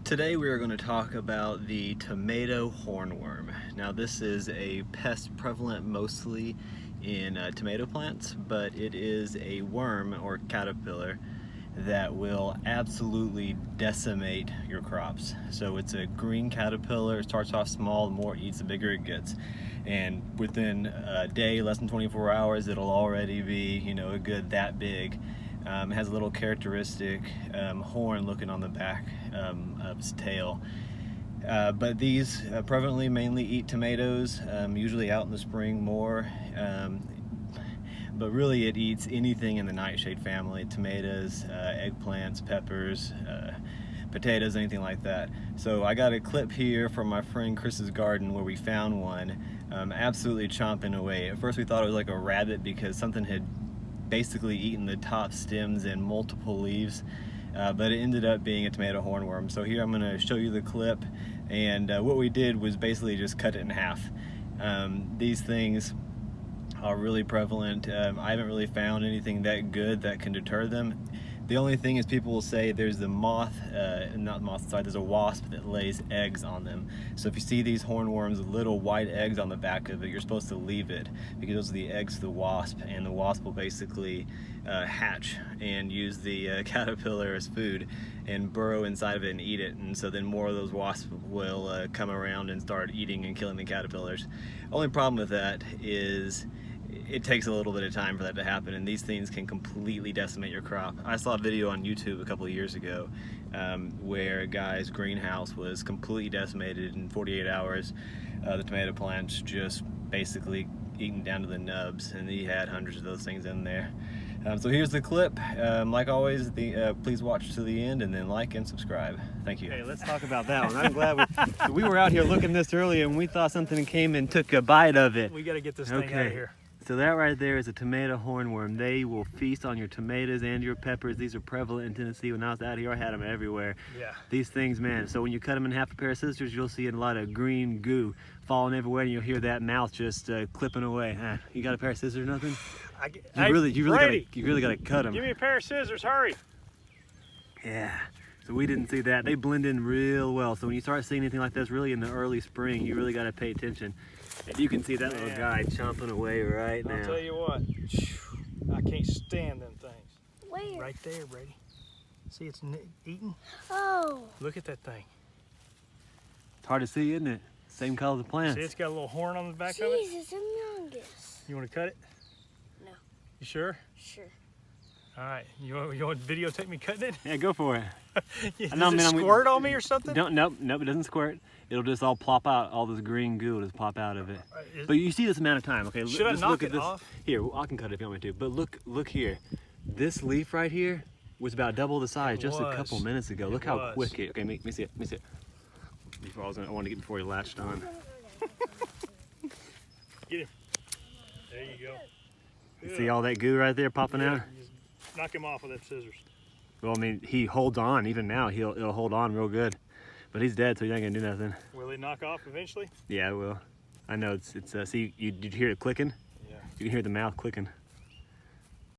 Today we are going to talk about the tomato hornworm. Now this is a pest prevalent mostly in tomato plants, but it is a worm or caterpillar that will absolutely decimate your crops. So it's a green caterpillar. It starts off small, the more it eats the bigger it gets. And within a day, less than 24 hours, it'll already be, a good that big. It has a little characteristic horn looking on the back of its tail. But these prevalently mainly eat tomatoes, usually out in the spring more. But really it eats anything in the nightshade family: tomatoes, eggplants, peppers, potatoes, anything like that. So I got a clip here from my friend Chris's garden where we found one absolutely chomping away. At first we thought it was like a rabbit because something had basically eaten the top stems and multiple leaves, but it ended up being a tomato hornworm. So here I'm going to show you the clip, and what we did was basically just cut it in half. These things are really prevalent. I haven't really found anything that good that can deter them. The only thing is people will say there's the there's a wasp that lays eggs on them. So if you see these hornworms, little white eggs on the back of it, you're supposed to leave it, because those are the eggs of the wasp, and the wasp will basically hatch and use the caterpillar as food and burrow inside of it and eat it. And so then more of those wasps will come around and start eating and killing the caterpillars. Only problem with that is it takes a little bit of time for that to happen, and these things can completely decimate your crop. I saw a video on YouTube a couple of years ago where a guy's greenhouse was completely decimated in 48 hours. The tomato plants just basically eaten down to the nubs, and he had hundreds of those things in there. So here's the clip. Like always, please watch to the end and then like and subscribe. Thank you. Okay, let's talk about that one. I'm glad we were out here looking this earlier, and we thought something came and took a bite of it. We got to get this thing out of here. So that right there is a tomato hornworm. They will feast on your tomatoes and your peppers. These are prevalent in Tennessee. When I was out here, I had them everywhere. Yeah. These things, man. So when you cut them in half a pair of scissors, you'll see a lot of green goo falling everywhere, and you'll hear that mouth just clipping away. You got a pair of scissors or nothing? You really gotta cut them. Give me a pair of scissors, hurry. Yeah. So we didn't see that. They blend in real well. So when you start seeing anything like this really in the early spring, you really got to pay attention. And you can see that little guy chomping away right now. I'll tell you what, I can't stand them things. Where? Right there, Brady. See, it's eating. Oh. Look at that thing. It's hard to see, isn't it? Same color as the plants. See, it's got a little horn on the back of it. Jesus, humongous. You want to cut it? No. You sure? Sure. All right. You want to videotape me cutting it? Yeah, go for it. Does it squirt on me or something? Nope, it doesn't squirt. It'll just all plop out. All this green goo will just pop out of it. But you see this amount of time, okay? Should I just knock look at it this. off? Here, I can cut it if you want me to. But look here. This leaf right here was about double the size just a couple minutes ago. Look how quick it. Okay, let me see it. Let me see it. Before I wanted to get before he latched on. Get him. There you go. You see all that goo right there popping out? Just knock him off with that scissors. Well, I mean, he holds on. Even now, it'll hold on real good. But he's dead, so he ain't gonna do nothing. Will he knock off eventually? Yeah, it will. I know. It's see, did you hear it clicking? Yeah. You can hear the mouth clicking.